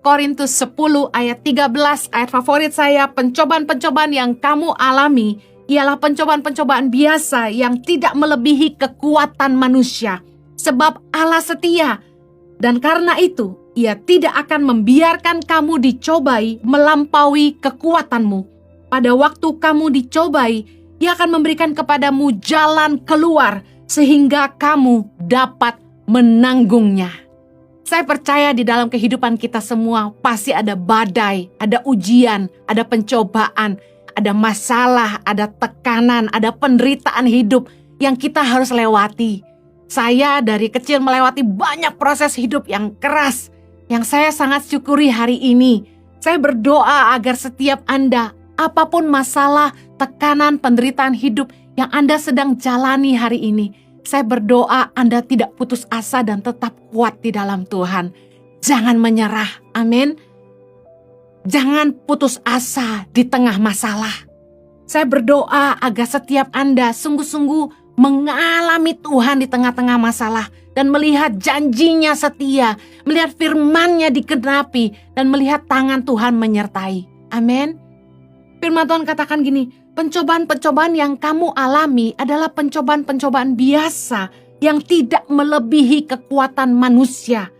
Korintus 10 ayat 13, ayat favorit saya, pencobaan-pencobaan yang kamu alami ialah pencobaan-pencobaan biasa yang tidak melebihi kekuatan manusia. Sebab Allah setia, dan karena itu Ia tidak akan membiarkan kamu dicobai melampaui kekuatanmu. Pada waktu kamu dicobai, Ia akan memberikan kepadamu jalan keluar sehingga kamu dapat menanggungnya. Saya percaya di dalam kehidupan kita semua pasti ada badai, ada ujian, ada pencobaan, ada masalah, ada tekanan, ada penderitaan hidup yang kita harus lewati. Saya dari kecil melewati banyak proses hidup yang keras, yang saya sangat syukuri hari ini. Saya berdoa agar setiap Anda, apapun masalah, tekanan, penderitaan hidup yang Anda sedang jalani hari ini, saya berdoa Anda tidak putus asa dan tetap kuat di dalam Tuhan. Jangan menyerah, amin. Jangan putus asa di tengah masalah. Saya berdoa agar setiap Anda sungguh-sungguh mengalami Tuhan di tengah-tengah masalah dan melihat janjinya setia, melihat firman-Nya digenapi dan melihat tangan Tuhan menyertai. Amin. Firman Tuhan katakan gini, pencobaan-pencobaan yang kamu alami adalah pencobaan-pencobaan biasa yang tidak melebihi kekuatan manusia.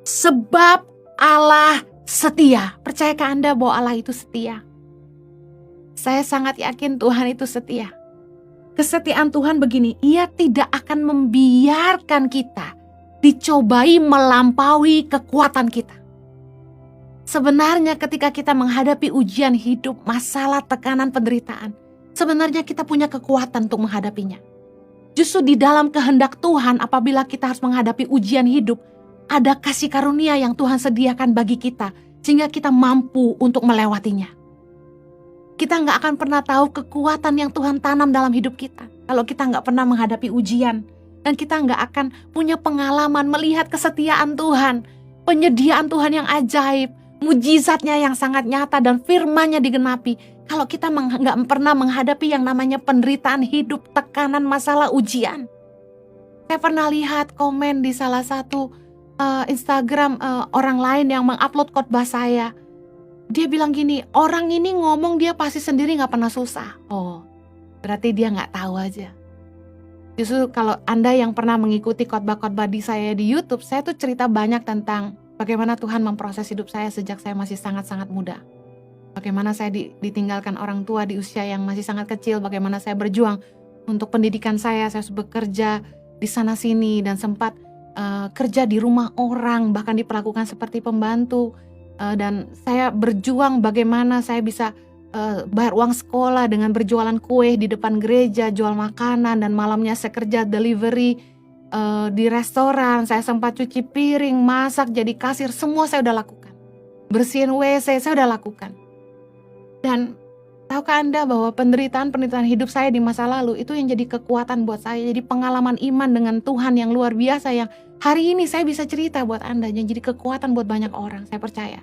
Sebab Allah setia. Percayakah Anda bahwa Allah itu setia? Saya sangat yakin Tuhan itu setia. Kesetiaan Tuhan begini, Ia tidak akan membiarkan kita dicobai melampaui kekuatan kita. Sebenarnya ketika kita menghadapi ujian hidup, masalah, tekanan, penderitaan, sebenarnya kita punya kekuatan untuk menghadapinya. Justru di dalam kehendak Tuhan apabila kita harus menghadapi ujian hidup, ada kasih karunia yang Tuhan sediakan bagi kita, sehingga kita mampu untuk melewatinya. Kita nggak akan pernah tahu kekuatan yang Tuhan tanam dalam hidup kita kalau kita nggak pernah menghadapi ujian. Dan kita nggak akan punya pengalaman melihat kesetiaan Tuhan, penyediaan Tuhan yang ajaib, mujizatnya yang sangat nyata dan firman-Nya digenapi. Kalau kita nggak pernah menghadapi yang namanya penderitaan hidup, tekanan, masalah, ujian. Saya pernah lihat komen di salah satu Instagram orang lain yang mengupload khotbah saya. Dia bilang gini, orang ini ngomong dia pasti sendiri gak pernah susah. Oh, berarti dia gak tahu aja. Justru kalau Anda yang pernah mengikuti khotbah-khotbah di saya di YouTube, saya tuh cerita banyak tentang bagaimana Tuhan memproses hidup saya sejak saya masih sangat-sangat muda. Bagaimana saya ditinggalkan orang tua di usia yang masih sangat kecil, bagaimana saya berjuang untuk pendidikan saya bekerja di sana-sini dan sempat kerja di rumah orang, bahkan diperlakukan seperti pembantu. Dan saya berjuang bagaimana saya bisa bayar uang sekolah dengan berjualan kue di depan gereja, jual makanan, dan malamnya saya kerja delivery di restoran. Saya sempat cuci piring, masak, jadi kasir, semua saya udah lakukan. Bersihin WC saya udah lakukan. Dan tahukah Anda bahwa penderitaan hidup saya di masa lalu itu yang jadi kekuatan buat saya, jadi pengalaman iman dengan Tuhan yang luar biasa yang hari ini saya bisa cerita buat Anda, yang jadi kekuatan buat banyak orang, saya percaya.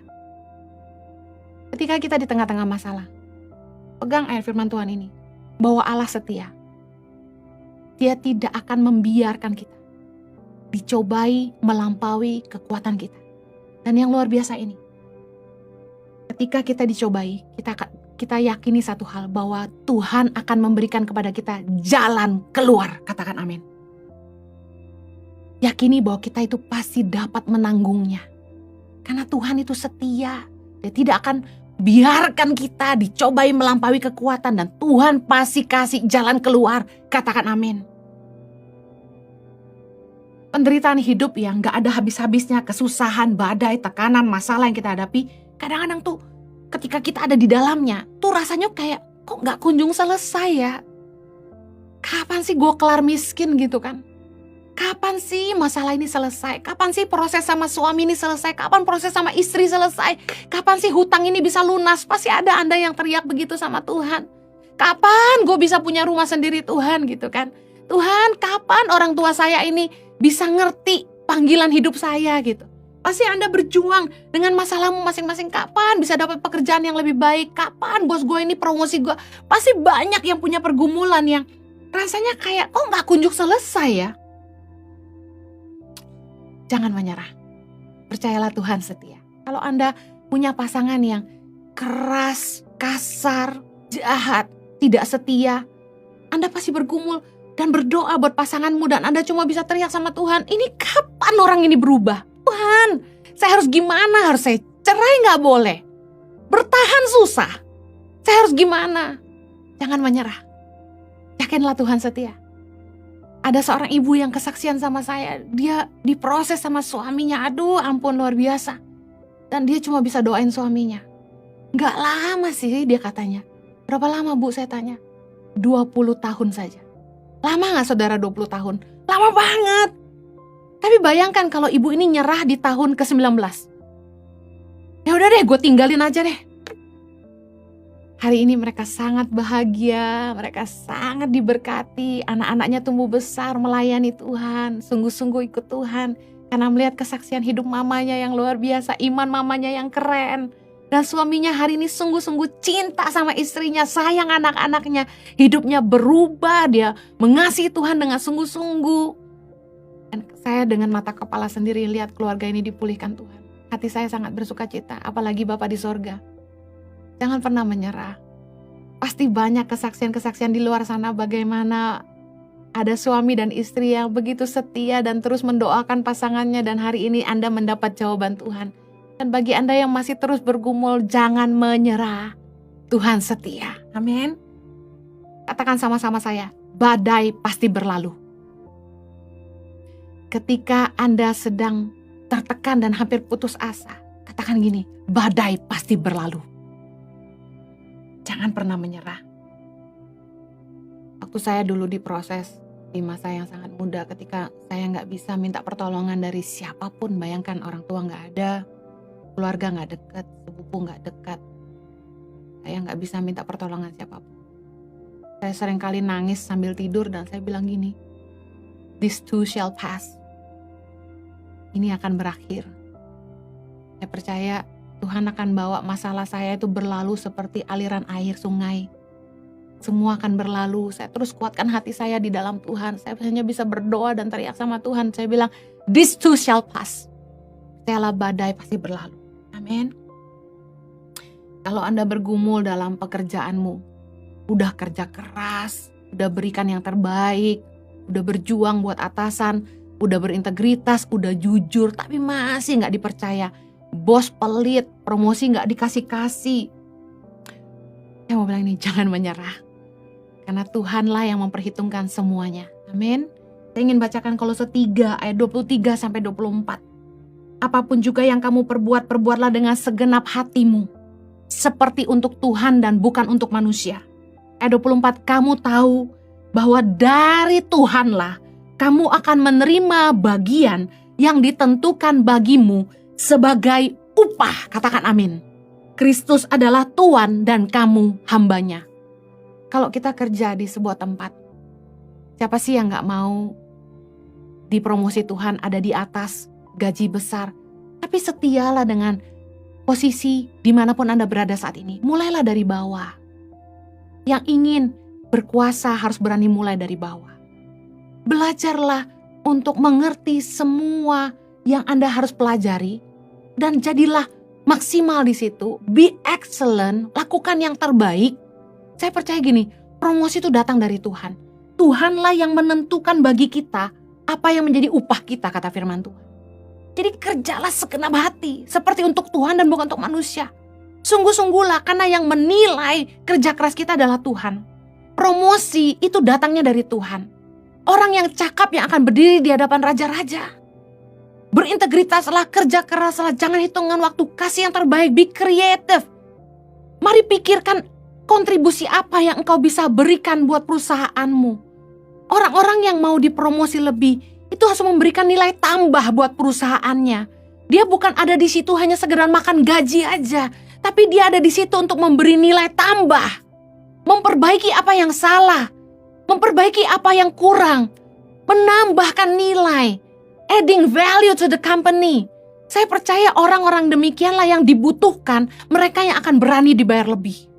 Ketika kita di tengah-tengah masalah, pegang ayat firman Tuhan ini, bahwa Allah setia. Dia tidak akan membiarkan kita dicobai melampaui kekuatan kita. Dan yang luar biasa ini, ketika kita dicobai, kita yakini satu hal, bahwa Tuhan akan memberikan kepada kita jalan keluar. Katakan amin. Yakini bahwa kita itu pasti dapat menanggungnya. Karena Tuhan itu setia. Dia tidak akan biarkan kita dicobai melampaui kekuatan. Dan Tuhan pasti kasih jalan keluar. Katakan amin. Penderitaan hidup yang gak ada habis-habisnya, kesusahan, badai, tekanan, masalah yang kita hadapi, kadang-kadang tuh ketika kita ada di dalamnya, tuh rasanya kayak kok gak kunjung selesai ya. Kapan sih gue kelar miskin gitu kan? Kapan sih masalah ini selesai? Kapan sih proses sama suami ini selesai? Kapan proses sama istri selesai? Kapan sih hutang ini bisa lunas? Pasti ada Anda yang teriak begitu sama Tuhan. Kapan gue bisa punya rumah sendiri Tuhan gitu kan? Tuhan, kapan orang tua saya ini bisa ngerti panggilan hidup saya gitu? Pasti Anda berjuang dengan masalahmu masing-masing. Kapan bisa dapat pekerjaan yang lebih baik? Kapan bos gue ini promosi gue? Pasti banyak yang punya pergumulan yang rasanya kayak kok gak kunjung selesai ya. Jangan menyerah. Percayalah Tuhan setia. Kalau Anda punya pasangan yang keras, kasar, jahat, tidak setia, Anda pasti bergumul dan berdoa buat pasanganmu, dan Anda cuma bisa teriak sama Tuhan, ini kapan orang ini berubah? Tuhan, saya harus gimana? Harus saya cerai nggak boleh? Bertahan susah. Saya harus gimana? Jangan menyerah. Yakinlah Tuhan setia. Ada seorang ibu yang kesaksian sama saya, dia diproses sama suaminya, aduh ampun luar biasa. Dan dia cuma bisa doain suaminya. Nggak lama sih dia katanya. Berapa lama Bu, saya tanya? 20 tahun saja. Lama gak saudara 20 tahun? Lama banget. Tapi bayangkan kalau ibu ini nyerah di tahun ke-19. Ya udah deh, gue tinggalin aja deh. Hari ini mereka sangat bahagia, mereka sangat diberkati, anak-anaknya tumbuh besar melayani Tuhan, sungguh-sungguh ikut Tuhan. Karena melihat kesaksian hidup mamanya yang luar biasa, iman mamanya yang keren. Dan suaminya hari ini sungguh-sungguh cinta sama istrinya, sayang anak-anaknya. Hidupnya berubah, dia mengasihi Tuhan dengan sungguh-sungguh. Dan saya dengan mata kepala sendiri lihat keluarga ini dipulihkan Tuhan. Hati saya sangat bersuka cita, apalagi Bapa di sorga. Jangan pernah menyerah. Pasti banyak kesaksian-kesaksian di luar sana bagaimana ada suami dan istri yang begitu setia dan terus mendoakan pasangannya, dan hari ini Anda mendapat jawaban Tuhan. Dan bagi Anda yang masih terus bergumul, jangan menyerah. Tuhan setia. Amin. Katakan sama-sama saya, badai pasti berlalu. Ketika Anda sedang tertekan dan hampir putus asa, katakan gini, badai pasti berlalu. Jangan pernah menyerah. Waktu saya dulu diproses di masa yang sangat muda, ketika saya nggak bisa minta pertolongan dari siapapun, bayangkan orang tua nggak ada, keluarga nggak dekat, sepupu nggak dekat. Saya nggak bisa minta pertolongan siapapun. Saya sering kali nangis sambil tidur dan saya bilang gini, this too shall pass. Ini akan berakhir. Saya percaya Tuhan akan bawa masalah saya itu berlalu seperti aliran air sungai. Semua akan berlalu. Saya terus kuatkan hati saya di dalam Tuhan. Saya hanya bisa berdoa dan teriak sama Tuhan. Saya bilang, this too shall pass. Percayalah, badai pasti berlalu. Amin. Kalau Anda bergumul dalam pekerjaanmu, udah kerja keras, udah berikan yang terbaik, udah berjuang buat atasan, udah berintegritas, udah jujur, tapi masih gak dipercaya. Bos pelit, promosi gak dikasih-kasih. Saya mau bilang ini, jangan menyerah. Karena Tuhanlah yang memperhitungkan semuanya. Amin. Saya ingin bacakan Kolose 3 ayat 23-24. Apapun juga yang kamu perbuat, perbuatlah dengan segenap hatimu. Seperti untuk Tuhan dan bukan untuk manusia. Ayat 24, kamu tahu bahwa dari Tuhanlah kamu akan menerima bagian yang ditentukan bagimu sebagai upah. Katakan amin. Kristus adalah Tuhan dan kamu hambanya. Kalau kita kerja di sebuah tempat, siapa sih yang gak mau dipromosi Tuhan ada di atas, gaji besar? Tapi setialah dengan posisi dimanapun Anda berada saat ini. Mulailah dari bawah. Yang ingin berkuasa harus berani mulai dari bawah. Belajarlah untuk mengerti semua yang Anda harus pelajari. Dan jadilah maksimal di situ. Be excellent. Lakukan yang terbaik. Saya percaya gini, promosi itu datang dari Tuhan. Tuhanlah yang menentukan bagi kita apa yang menjadi upah kita, kata firman Tuhan. Jadi kerjalah segenap hati, seperti untuk Tuhan dan bukan untuk manusia. Sungguh-sungguhlah, karena yang menilai kerja keras kita adalah Tuhan. Promosi itu datangnya dari Tuhan. Orang yang cakap yang akan berdiri di hadapan raja-raja. Berintegritaslah, kerja keraslah, jangan hitungan waktu, kasih yang terbaik, be creative. Mari pikirkan kontribusi apa yang engkau bisa berikan buat perusahaanmu. Orang-orang yang mau dipromosi lebih, itu harus memberikan nilai tambah buat perusahaannya. Dia bukan ada di situ hanya sekedar makan gaji aja, tapi dia ada di situ untuk memberi nilai tambah. Memperbaiki apa yang salah, memperbaiki apa yang kurang, menambahkan nilai, adding value to the company. Saya percaya orang-orang demikianlah yang dibutuhkan, mereka yang akan berani dibayar lebih.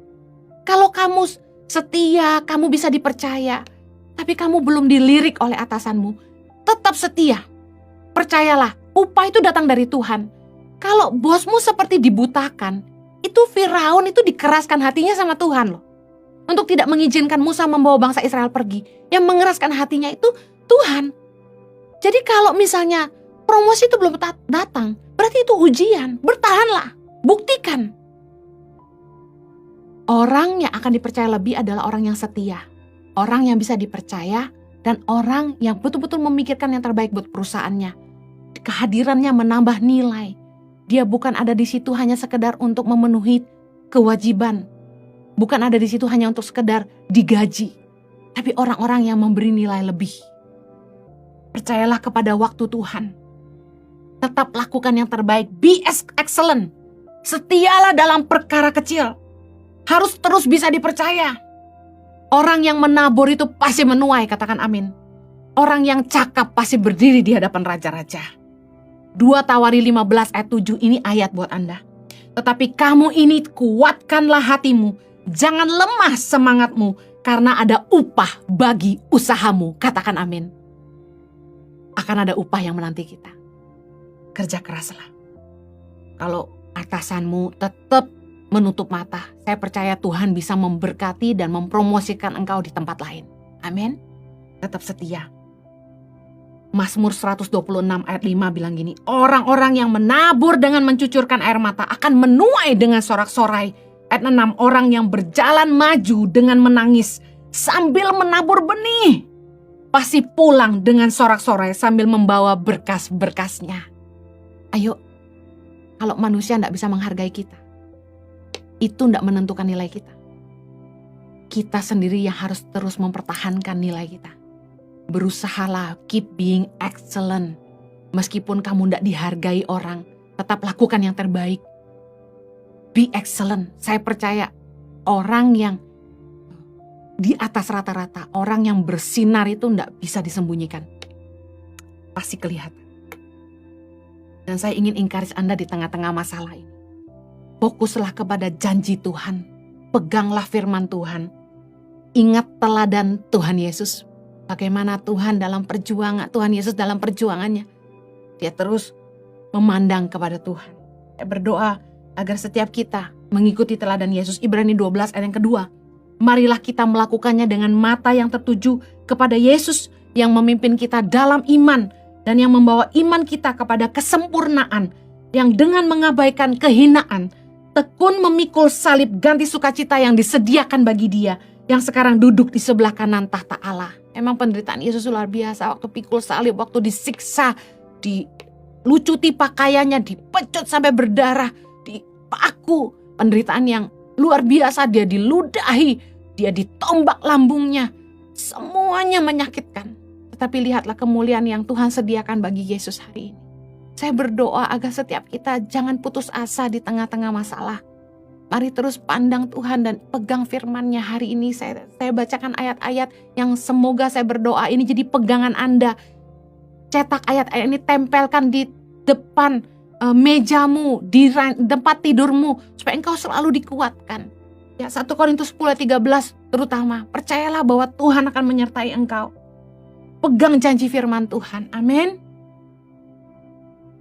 Kalau kamu setia, kamu bisa dipercaya, tapi kamu belum dilirik oleh atasanmu, tetap setia. Percayalah, upah itu datang dari Tuhan. Kalau bosmu seperti dibutakan, itu Firaun itu dikeraskan hatinya sama Tuhan loh. Untuk tidak mengizinkan Musa membawa bangsa Israel pergi. Yang mengeraskan hatinya itu Tuhan. Jadi kalau misalnya promosi itu belum datang, berarti itu ujian. Bertahanlah, buktikan. Orang yang akan dipercaya lebih adalah orang yang setia. Orang yang bisa dipercaya dan orang yang betul-betul memikirkan yang terbaik buat perusahaannya. Kehadirannya menambah nilai. Dia bukan ada di situ hanya sekedar untuk memenuhi kewajiban. Bukan ada di situ hanya untuk sekedar digaji. Tapi orang-orang yang memberi nilai lebih. Percayalah kepada waktu Tuhan. Tetap lakukan yang terbaik. Be excellent. Setialah dalam perkara kecil. Harus terus bisa dipercaya. Orang yang menabur itu pasti menuai, katakan amin. Orang yang cakap pasti berdiri di hadapan raja-raja. 2 Tawari 15 ayat 7 ini ayat buat Anda. Tetapi kamu ini kuatkanlah hatimu. Jangan lemah semangatmu. Karena ada upah bagi usahamu. Katakan amin. Akan ada upah yang menanti kita. Kerja keraslah. Kalau atasanmu tetap menutup mata, saya percaya Tuhan bisa memberkati dan mempromosikan engkau di tempat lain. Amin. Tetap setia. Mazmur 126 ayat 5 bilang gini, orang-orang yang menabur dengan mencucurkan air mata akan menuai dengan sorak-sorai. Ayat 6, orang yang berjalan maju dengan menangis sambil menabur benih, pasti pulang dengan sorak-sorai sambil membawa berkas-berkasnya. Ayo, kalau manusia tidak bisa menghargai kita, itu tidak menentukan nilai kita. Kita sendiri yang harus terus mempertahankan nilai kita. Berusahalah, keep being excellent. Meskipun kamu tidak dihargai orang, tetap lakukan yang terbaik. Be excellent. Saya percaya orang yang di atas rata-rata, orang yang bersinar itu tidak bisa disembunyikan. Pasti kelihatan. Dan saya ingin encourage Anda di tengah-tengah masalah ini. Fokuslah kepada janji Tuhan. Peganglah firman Tuhan. Ingat teladan Tuhan Yesus. Bagaimana Tuhan dalam perjuangan, Tuhan Yesus dalam perjuangannya. Dia terus memandang kepada Tuhan. Saya berdoa agar setiap kita mengikuti teladan Yesus. Ibrani 12 ayat yang kedua. Marilah kita melakukannya dengan mata yang tertuju kepada Yesus yang memimpin kita dalam iman dan yang membawa iman kita kepada kesempurnaan, yang dengan mengabaikan kehinaan tekun memikul salib ganti sukacita yang disediakan bagi Dia yang sekarang duduk di sebelah kanan tahta Allah. Emang penderitaan Yesus luar biasa, waktu pikul salib, waktu disiksa, dilucuti pakaiannya, dipecut sampai berdarah, dipaku. Penderitaan yang luar biasa, dia diludahi, dia ditombak lambungnya. Semuanya menyakitkan. Tetapi lihatlah kemuliaan yang Tuhan sediakan bagi Yesus hari ini. Saya berdoa agar setiap kita jangan putus asa di tengah-tengah masalah. Mari terus pandang Tuhan dan pegang firman-Nya hari ini. Saya bacakan ayat-ayat yang semoga saya berdoa ini jadi pegangan Anda. Cetak ayat-ayat ini, tempelkan di depan mejamu, di tempat tidurmu, supaya engkau selalu dikuatkan. Ya, 1 Korintus 10:13 terutama. Percayalah bahwa Tuhan akan menyertai engkau. Pegang janji firman Tuhan. Amin.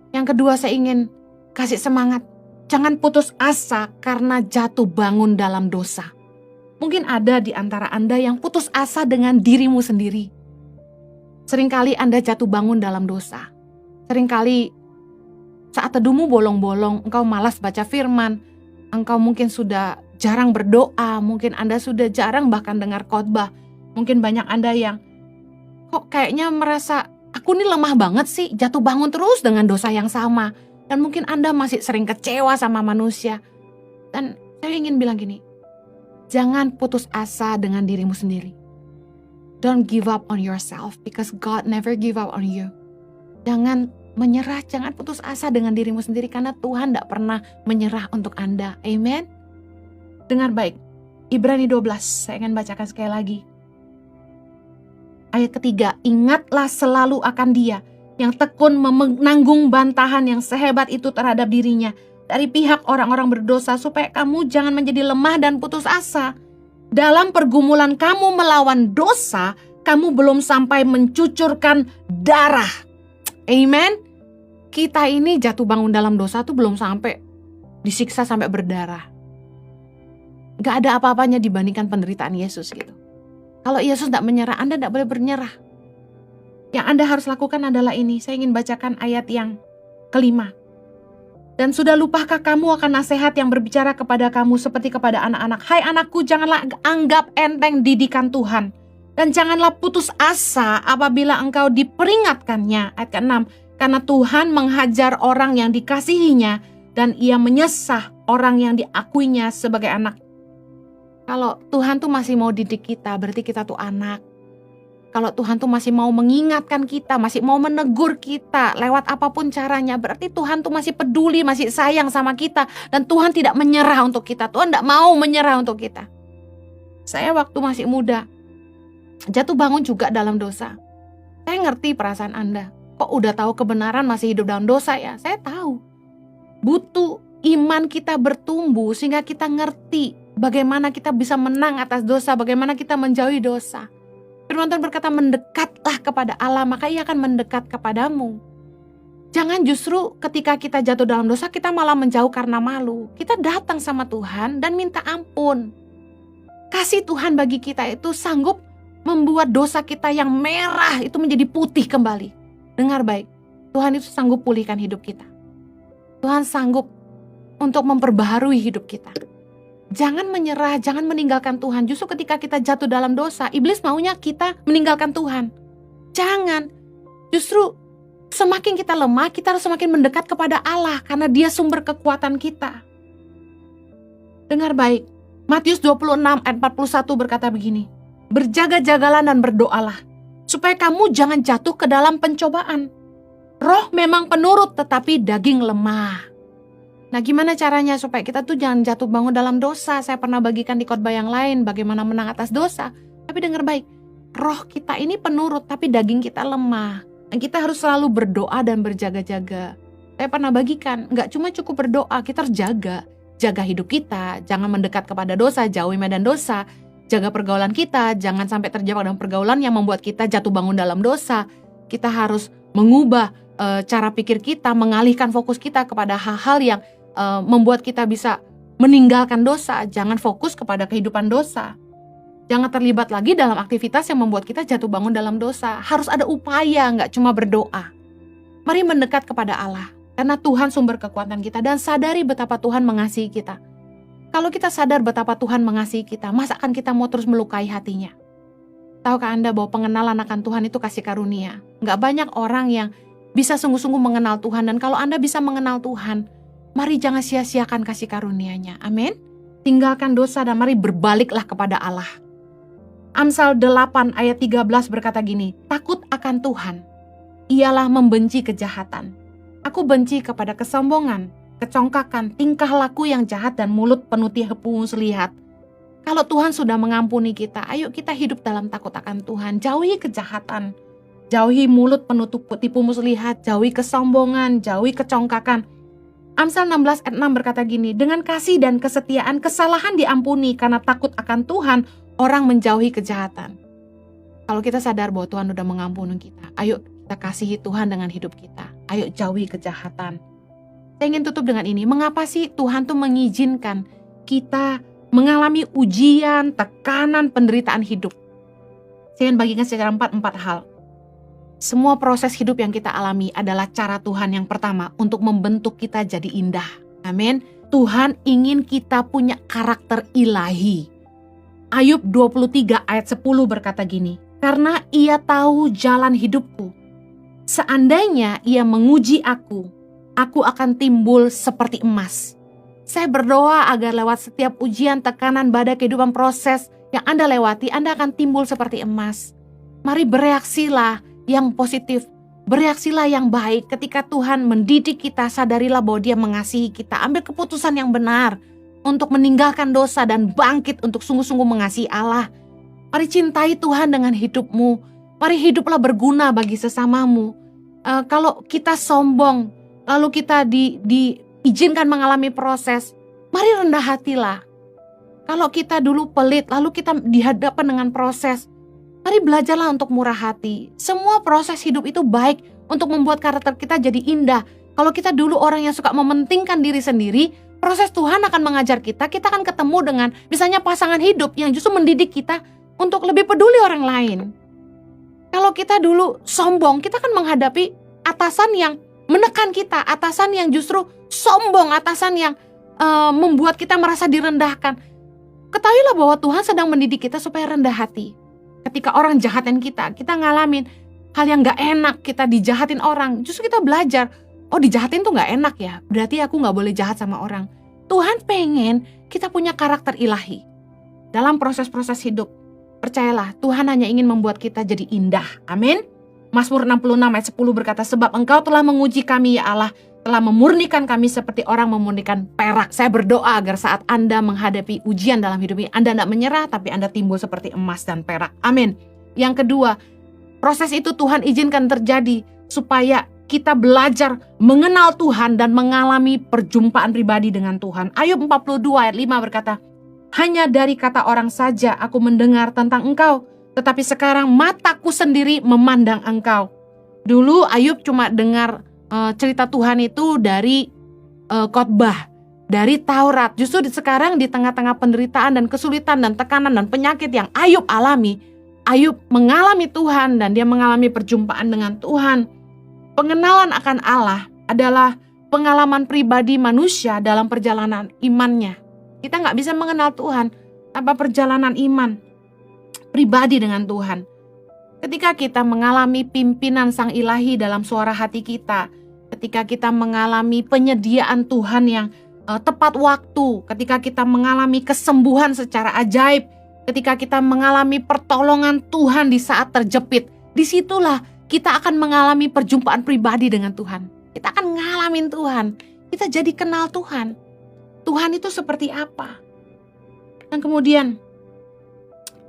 Yang kedua, saya ingin kasih semangat. Jangan putus asa karena jatuh bangun dalam dosa. Mungkin ada di antara Anda yang putus asa dengan dirimu sendiri. Seringkali Anda jatuh bangun dalam dosa. Seringkali saat teduhmu bolong-bolong, engkau malas baca firman. Engkau mungkin sudah jarang berdoa. Mungkin Anda sudah jarang bahkan dengar khotbah. Mungkin banyak Anda yang kok kayaknya merasa, aku ini lemah banget sih, jatuh bangun terus dengan dosa yang sama. Dan mungkin Anda masih sering kecewa sama manusia. Dan saya ingin bilang gini, jangan putus asa dengan dirimu sendiri. Don't give up on yourself because God never give up on you. Jangan menyerah, jangan putus asa dengan dirimu sendiri karena Tuhan tidak pernah menyerah untuk Anda. Amen. Dengar baik, Ibrani 12, saya ingin bacakan sekali lagi. Ayat ketiga, ingatlah selalu akan Dia yang tekun menanggung bantahan yang sehebat itu terhadap dirinya dari pihak orang-orang berdosa, supaya kamu jangan menjadi lemah dan putus asa. Dalam pergumulan kamu melawan dosa, kamu belum sampai mencucurkan darah. Amen. Kita ini jatuh bangun dalam dosa tuh belum sampai disiksa sampai berdarah. Gak ada apa-apanya dibandingkan penderitaan Yesus gitu. Kalau Yesus tidak menyerah, Anda tidak boleh bernyerah. Yang Anda harus lakukan adalah ini. Saya ingin bacakan ayat yang kelima. Dan sudah lupakah kamu akan nasihat yang berbicara kepada kamu seperti kepada anak-anak? Hai anakku, janganlah anggap enteng didikan Tuhan. Dan janganlah putus asa apabila engkau diperingatkannya. Ayat ke-6. Karena Tuhan menghajar orang yang dikasihinya dan ia menyesah orang yang diakuinya sebagai anak. Kalau Tuhan tuh masih mau didik kita, berarti kita tuh anak. Kalau Tuhan tuh masih mau mengingatkan kita, masih mau menegur kita lewat apapun caranya, berarti Tuhan tuh masih peduli, masih sayang sama kita. Dan Tuhan tidak menyerah untuk kita. Tuhan tidak mau menyerah untuk kita. Saya waktu masih muda, jatuh bangun juga dalam dosa. Saya ngerti perasaan Anda. Kok udah tahu kebenaran masih hidup dalam dosa ya? Saya tahu. Butuh iman kita bertumbuh sehingga kita ngerti bagaimana kita bisa menang atas dosa, bagaimana kita menjauhi dosa. Firman Tuhan berkata, mendekatlah kepada Allah, maka Ia akan mendekat kepadamu. Jangan justru ketika kita jatuh dalam dosa, kita malah menjauh karena malu. Kita datang sama Tuhan dan minta ampun. Kasih Tuhan bagi kita itu sanggup membuat dosa kita yang merah itu menjadi putih kembali. Dengar baik, Tuhan itu sanggup pulihkan hidup kita. Tuhan sanggup untuk memperbaharui hidup kita. Jangan menyerah, jangan meninggalkan Tuhan. Justru ketika kita jatuh dalam dosa, iblis maunya kita meninggalkan Tuhan. Jangan. Justru semakin kita lemah, kita harus semakin mendekat kepada Allah karena Dia sumber kekuatan kita. Dengar baik. Matius 26 ayat 41 berkata begini. Berjaga-jagalah dan berdoalah supaya kamu jangan jatuh ke dalam pencobaan. Roh memang penurut tetapi daging lemah. Nah, gimana caranya supaya kita tuh jangan jatuh bangun dalam dosa? Saya pernah bagikan di khotbah yang lain bagaimana menang atas dosa. Tapi dengar baik, roh kita ini penurut tapi daging kita lemah. Dan kita harus selalu berdoa dan berjaga-jaga. Saya pernah bagikan, nggak cuma cukup berdoa, kita harus jaga hidup kita, jangan mendekat kepada dosa, jauhi medan dosa, jaga pergaulan kita, jangan sampai terjebak dalam pergaulan yang membuat kita jatuh bangun dalam dosa. Kita harus mengubah cara pikir kita, mengalihkan fokus kita kepada hal-hal yang membuat kita bisa meninggalkan dosa. Jangan fokus kepada kehidupan dosa. Jangan terlibat lagi dalam aktivitas yang membuat kita jatuh bangun dalam dosa. Harus ada upaya, nggak cuma berdoa. Mari mendekat kepada Allah, karena Tuhan sumber kekuatan kita, dan sadari betapa Tuhan mengasihi kita. Kalau kita sadar betapa Tuhan mengasihi kita, masa akan kita mau terus melukai hatinya? Tahukah Anda bahwa pengenalan akan Tuhan itu kasih karunia? Nggak banyak orang yang bisa sungguh-sungguh mengenal Tuhan, dan kalau Anda bisa mengenal Tuhan, mari jangan sia-siakan kasih karunia-Nya. Amin. Tinggalkan dosa dan mari berbaliklah kepada Allah. Amsal 8 ayat 13 berkata gini, takut akan Tuhan ialah membenci kejahatan. Aku benci kepada kesombongan, kecongkakan, tingkah laku yang jahat dan mulut penuh tipu muslihat. Kalau Tuhan sudah mengampuni kita, ayo kita hidup dalam takut akan Tuhan. Jauhi kejahatan, jauhi mulut penuh tipu muslihat, jauhi kesombongan, jauhi kecongkakan. Amsal 16 ayat 6 berkata gini, dengan kasih dan kesetiaan kesalahan diampuni, karena takut akan Tuhan orang menjauhi kejahatan. Kalau kita sadar bahwa Tuhan sudah mengampuni kita, ayo kita kasihi Tuhan dengan hidup kita. Ayo jauhi kejahatan. Saya ingin tutup dengan ini, mengapa sih Tuhan tuh mengizinkan kita mengalami ujian, tekanan, penderitaan hidup? Saya ingin bagikan secara empat hal. Semua proses hidup yang kita alami adalah cara Tuhan yang pertama untuk membentuk kita jadi indah. Amin. Tuhan ingin kita punya karakter ilahi. Ayub 23 ayat 10 berkata gini, karena Ia tahu jalan hidupku. Seandainya Ia menguji aku akan timbul seperti emas. Saya berdoa agar lewat setiap ujian, tekanan, badai kehidupan, proses yang Anda lewati, Anda akan timbul seperti emas. Mari bereaksilah yang positif, bereaksilah yang baik. Ketika Tuhan mendidik kita, sadarilah bahwa Dia mengasihi kita. Ambil keputusan yang benar untuk meninggalkan dosa dan bangkit untuk sungguh-sungguh mengasihi Allah. Mari cintai Tuhan dengan hidupmu. Mari hiduplah berguna bagi sesamamu. Kalau kita sombong, lalu kita diizinkan mengalami proses, mari rendah hatilah. Kalau kita dulu pelit, lalu kita dihadapkan dengan proses, mari belajarlah untuk murah hati. Semua proses hidup itu baik untuk membuat karakter kita jadi indah. Kalau kita dulu orang yang suka mementingkan diri sendiri, proses Tuhan akan mengajar kita akan ketemu dengan misalnya pasangan hidup yang justru mendidik kita untuk lebih peduli orang lain. Kalau kita dulu sombong, kita akan menghadapi atasan yang menekan kita, atasan yang justru sombong, atasan yang membuat kita merasa direndahkan. Ketahuilah bahwa Tuhan sedang mendidik kita supaya rendah hati. Ketika orang jahatin kita ngalamin hal yang gak enak, kita dijahatin orang, justru kita belajar, oh dijahatin tuh gak enak ya, berarti aku gak boleh jahat sama orang. Tuhan pengen kita punya karakter ilahi dalam proses-proses hidup. Percayalah, Tuhan hanya ingin membuat kita jadi indah. Amin. Mazmur 66 ayat 10 berkata, sebab Engkau telah menguji kami ya Allah, telah memurnikan kami seperti orang memurnikan perak. Saya berdoa agar saat Anda menghadapi ujian dalam hidup ini, Anda tidak menyerah, tapi Anda timbul seperti emas dan perak. Amin. Yang kedua, proses itu Tuhan izinkan terjadi supaya kita belajar mengenal Tuhan dan mengalami perjumpaan pribadi dengan Tuhan. Ayub 42 ayat 5 berkata, hanya dari kata orang saja aku mendengar tentang Engkau, tetapi sekarang mataku sendiri memandang Engkau. Dulu Ayub cuma dengar cerita Tuhan itu dari khotbah, dari Taurat. Justru sekarang di tengah-tengah penderitaan dan kesulitan dan tekanan dan penyakit yang Ayub alami, Ayub mengalami Tuhan dan dia mengalami perjumpaan dengan Tuhan. Pengenalan akan Allah adalah pengalaman pribadi manusia dalam perjalanan imannya. Kita gak bisa mengenal Tuhan tanpa perjalanan iman pribadi dengan Tuhan. Ketika kita mengalami pimpinan Sang Ilahi dalam suara hati kita, ketika kita mengalami penyediaan Tuhan yang tepat waktu, ketika kita mengalami kesembuhan secara ajaib, ketika kita mengalami pertolongan Tuhan di saat terjepit, disitulah kita akan mengalami perjumpaan pribadi dengan Tuhan. Kita akan ngalamin Tuhan. Kita jadi kenal Tuhan. Tuhan itu seperti apa? Dan kemudian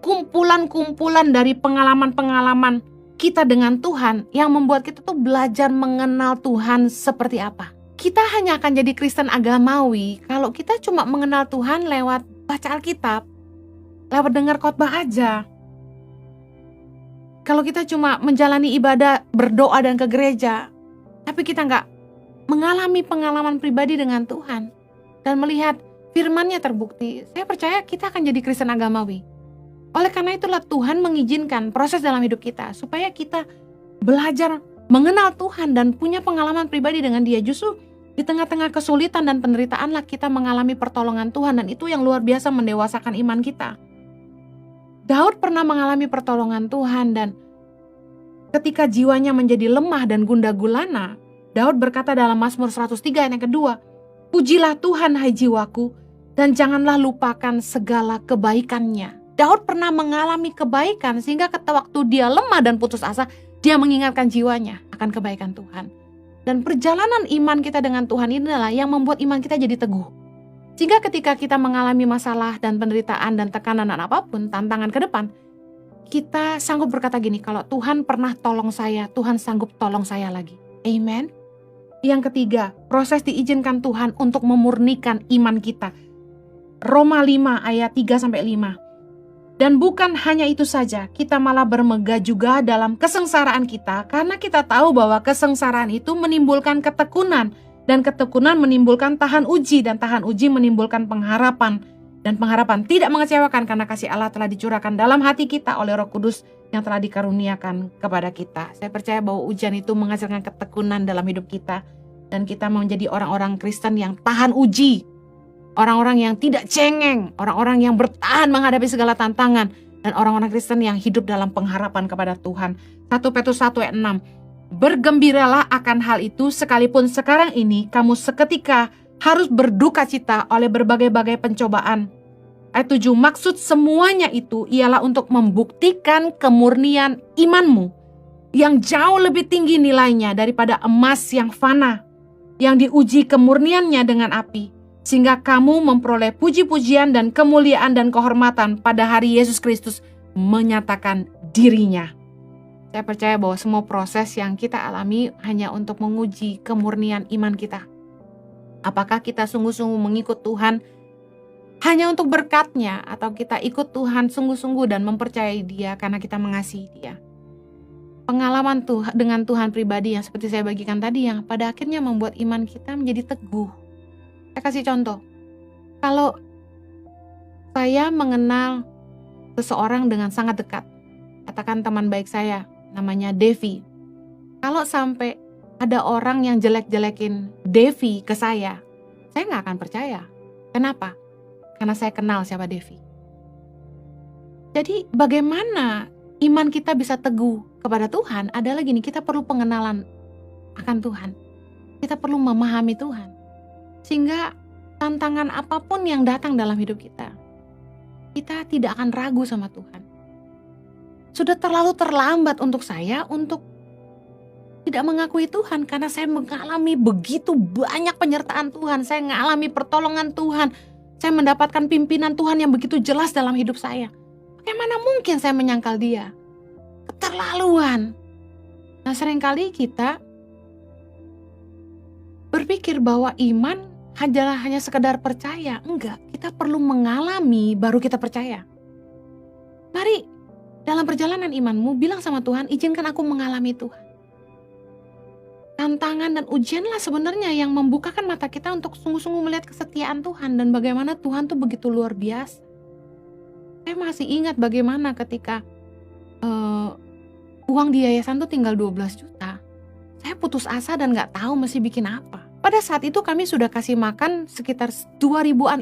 kumpulan-kumpulan dari pengalaman-pengalaman kita dengan Tuhan yang membuat kita tuh belajar mengenal Tuhan seperti apa. Kita hanya akan jadi Kristen agamawi kalau kita cuma mengenal Tuhan lewat baca Alkitab, lewat dengar khotbah aja. Kalau kita cuma menjalani ibadah, berdoa dan ke gereja, tapi kita nggak mengalami pengalaman pribadi dengan Tuhan dan melihat firman-Nya terbukti, saya percaya kita akan jadi Kristen agamawi. Oleh karena itulah Tuhan mengizinkan proses dalam hidup kita supaya kita belajar mengenal Tuhan dan punya pengalaman pribadi dengan Dia. Justru di tengah-tengah kesulitan dan penderitaanlah kita mengalami pertolongan Tuhan, dan itu yang luar biasa mendewasakan iman kita. Daud pernah mengalami pertolongan Tuhan, dan ketika jiwanya menjadi lemah dan gundah gulana, Daud berkata dalam Mazmur 103 ayat yang kedua, pujilah Tuhan hai jiwaku, dan janganlah lupakan segala kebaikan-Nya. Daud pernah mengalami kebaikan sehingga waktu dia lemah dan putus asa, dia mengingatkan jiwanya akan kebaikan Tuhan. Dan perjalanan iman kita dengan Tuhan ini adalah yang membuat iman kita jadi teguh. Sehingga ketika kita mengalami masalah dan penderitaan dan tekanan dan apapun, tantangan ke depan, kita sanggup berkata gini, kalau Tuhan pernah tolong saya, Tuhan sanggup tolong saya lagi. Amen. Yang ketiga, proses diizinkan Tuhan untuk memurnikan iman kita. Roma 5 ayat 3-5. Dan bukan hanya itu saja, kita malah bermegah juga dalam kesengsaraan kita, karena kita tahu bahwa kesengsaraan itu menimbulkan ketekunan, dan ketekunan menimbulkan tahan uji, dan tahan uji menimbulkan pengharapan. Dan pengharapan tidak mengecewakan karena kasih Allah telah dicurahkan dalam hati kita oleh Roh Kudus yang telah dikaruniakan kepada kita. Saya percaya bahwa ujian itu menghasilkan ketekunan dalam hidup kita, dan kita menjadi orang-orang Kristen yang tahan uji. Orang-orang yang tidak cengeng, orang-orang yang bertahan menghadapi segala tantangan, dan orang-orang Kristen yang hidup dalam pengharapan kepada Tuhan. 1 Petrus 1 ayat 6. Bergembiralah akan hal itu, sekalipun sekarang ini kamu seketika harus berduka cita oleh berbagai-bagai pencobaan. Ayat 7. Maksud semuanya itu ialah untuk membuktikan kemurnian imanmu yang jauh lebih tinggi nilainya daripada emas yang fana, yang diuji kemurniannya dengan api, sehingga kamu memperoleh puji-pujian dan kemuliaan dan kehormatan pada hari Yesus Kristus menyatakan dirinya. Saya percaya bahwa semua proses yang kita alami hanya untuk menguji kemurnian iman kita. Apakah kita sungguh-sungguh mengikut Tuhan hanya untuk berkat-Nya, atau kita ikut Tuhan sungguh-sungguh dan mempercayai Dia karena kita mengasihi Dia. pengalaman dengan Tuhan pribadi yang seperti saya bagikan tadi, yang pada akhirnya membuat iman kita menjadi teguh. Saya kasih contoh. Kalau saya mengenal seseorang dengan sangat dekat, katakan teman baik saya, namanya Devi. Kalau sampai ada orang yang jelek-jelekin Devi ke saya nggak akan percaya. Kenapa? Karena saya kenal siapa Devi. Jadi bagaimana iman kita bisa teguh kepada Tuhan adalah gini, kita perlu pengenalan akan Tuhan. Kita perlu memahami Tuhan. Sehingga tantangan apapun yang datang dalam hidup kita tidak akan ragu sama Tuhan. Sudah terlalu terlambat untuk saya untuk tidak mengakui Tuhan, karena saya mengalami begitu banyak penyertaan Tuhan. Saya mengalami pertolongan Tuhan. Saya mendapatkan pimpinan Tuhan yang begitu jelas dalam hidup saya. Bagaimana mungkin saya menyangkal dia? Keterlaluan. Nah, seringkali kita berpikir bahwa iman hanya sekedar percaya. Enggak, kita perlu mengalami baru kita percaya. Mari dalam perjalanan imanmu bilang sama Tuhan, izinkan aku mengalami Tuhan. Tantangan dan ujianlah sebenarnya yang membukakan mata kita untuk sungguh-sungguh melihat kesetiaan Tuhan dan bagaimana Tuhan tuh begitu luar biasa. Saya masih ingat bagaimana ketika uang di yayasan tuh tinggal 12 juta. Saya putus asa dan gak tahu mesti bikin apa. Pada saat itu kami sudah kasih makan sekitar 2.500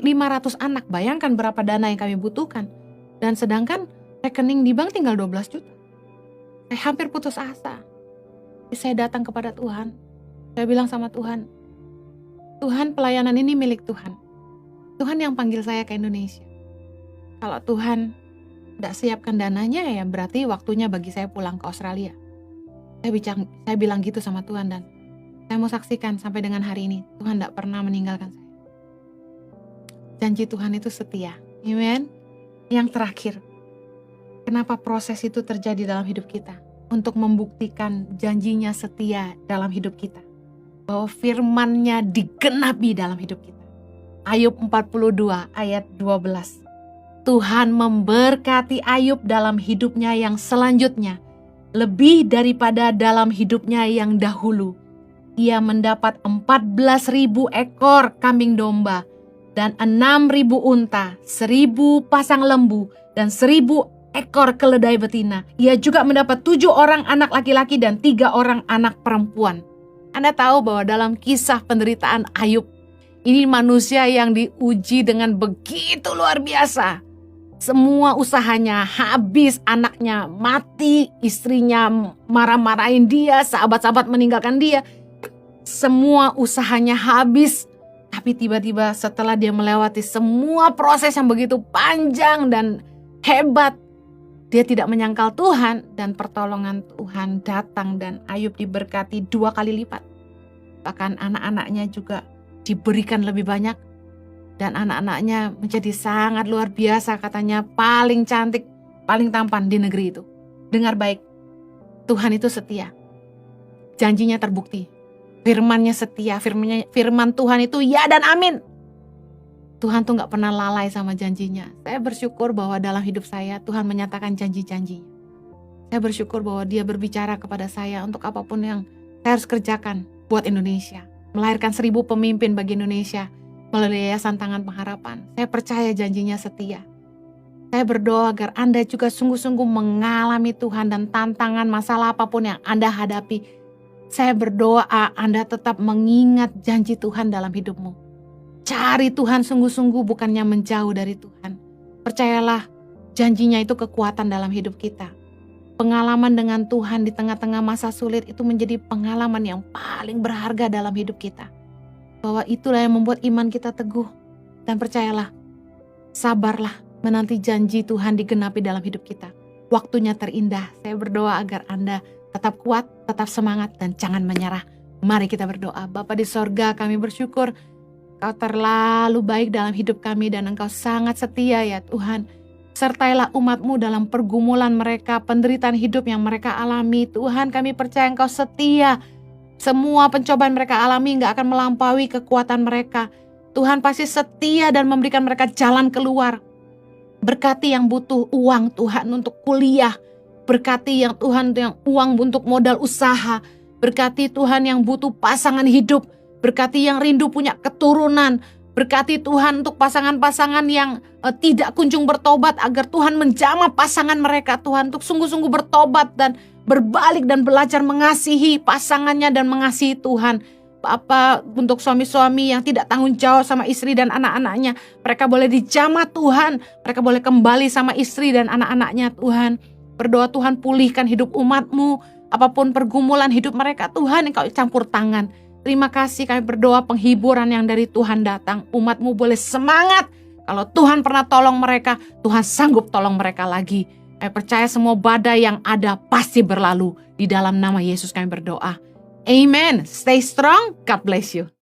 anak. Bayangkan berapa dana yang kami butuhkan. Dan sedangkan rekening di bank tinggal 12 juta. Saya hampir putus asa. Saya datang kepada Tuhan. Saya bilang sama Tuhan, Tuhan, pelayanan ini milik Tuhan. Tuhan yang panggil saya ke Indonesia. Kalau Tuhan tidak siapkan dananya, ya berarti waktunya bagi saya pulang ke Australia. Saya bilang gitu sama Tuhan, dan saya mau saksikan sampai dengan hari ini Tuhan tidak pernah meninggalkan saya. Janji Tuhan itu setia. Amen. Yang terakhir, kenapa proses itu terjadi dalam hidup kita? Untuk membuktikan janjinya setia dalam hidup kita. Bahwa firman-Nya digenapi dalam hidup kita. Ayub 42 ayat 12. Tuhan memberkati Ayub dalam hidupnya yang selanjutnya. Lebih daripada dalam hidupnya yang dahulu. Ia mendapat 14.000 ekor kambing domba. Dan 6.000 unta, 1.000 pasang lembu, dan 1.000 ekor keledai betina. Ia juga mendapat 7 orang anak laki-laki dan 3 orang anak perempuan. Anda tahu bahwa dalam kisah penderitaan Ayub, ini manusia yang diuji dengan begitu luar biasa. Semua usahanya habis, anaknya mati, istrinya marah-marahin dia, sahabat-sahabat meninggalkan dia. Semua usahanya habis. Tapi tiba-tiba setelah dia melewati semua proses yang begitu panjang dan hebat, dia tidak menyangkal Tuhan, dan pertolongan Tuhan datang dan Ayub diberkati 2 kali lipat. Bahkan anak-anaknya juga diberikan lebih banyak, dan anak-anaknya menjadi sangat luar biasa, katanya paling cantik, paling tampan di negeri itu. Dengar baik, Tuhan itu setia. Janjinya terbukti. Firman-Nya setia, firman Tuhan itu ya dan amin. Tuhan tuh gak pernah lalai sama janjinya. Saya bersyukur bahwa dalam hidup saya Tuhan menyatakan janji-janjinya. Saya bersyukur bahwa Dia berbicara kepada saya untuk apapun yang saya harus kerjakan buat Indonesia. Melahirkan 1.000 pemimpin bagi Indonesia melalui Yayasan Tangan Pengharapan. Saya percaya janjinya setia. Saya berdoa agar Anda juga sungguh-sungguh mengalami Tuhan, dan tantangan masalah apapun yang Anda hadapi. Saya berdoa Anda tetap mengingat janji Tuhan dalam hidupmu. Cari Tuhan sungguh-sungguh, bukannya menjauh dari Tuhan. Percayalah, janjinya itu kekuatan dalam hidup kita. Pengalaman dengan Tuhan di tengah-tengah masa sulit itu menjadi pengalaman yang paling berharga dalam hidup kita. Bahwa itulah yang membuat iman kita teguh. Dan percayalah, sabarlah menanti janji Tuhan digenapi dalam hidup kita. Waktunya terindah. Saya berdoa agar Anda tetap kuat, tetap semangat, dan jangan menyerah. Mari kita berdoa. Bapa di sorga, kami bersyukur Engkau terlalu baik dalam hidup kami, dan Engkau sangat setia ya Tuhan. Sertailah umat-Mu dalam pergumulan mereka, penderitaan hidup yang mereka alami. Tuhan, kami percaya Engkau setia. Semua pencobaan mereka alami gak akan melampaui kekuatan mereka. Tuhan pasti setia dan memberikan mereka jalan keluar. Berkati yang butuh uang Tuhan untuk kuliah. Berkati yang Tuhan yang uang untuk modal usaha. Berkati Tuhan yang butuh pasangan hidup. Berkati yang rindu punya keturunan. Berkati Tuhan untuk pasangan-pasangan yang tidak kunjung bertobat, agar Tuhan menjamah pasangan mereka Tuhan untuk sungguh-sungguh bertobat dan berbalik dan belajar mengasihi pasangannya dan mengasihi Tuhan. Bapa, untuk suami-suami yang tidak tanggung jawab sama istri dan anak-anaknya, mereka boleh dijamah Tuhan, mereka boleh kembali sama istri dan anak-anaknya Tuhan. Berdoa Tuhan pulihkan hidup umat-Mu, apapun pergumulan hidup mereka Tuhan Engkau campur tangan. Terima kasih, kami berdoa penghiburan yang dari Tuhan datang. Umat-Mu boleh semangat, kalau Tuhan pernah tolong mereka, Tuhan sanggup tolong mereka lagi. Kami percaya semua badai yang ada pasti berlalu. Di dalam nama Yesus kami berdoa. Amen. Stay strong. God bless you.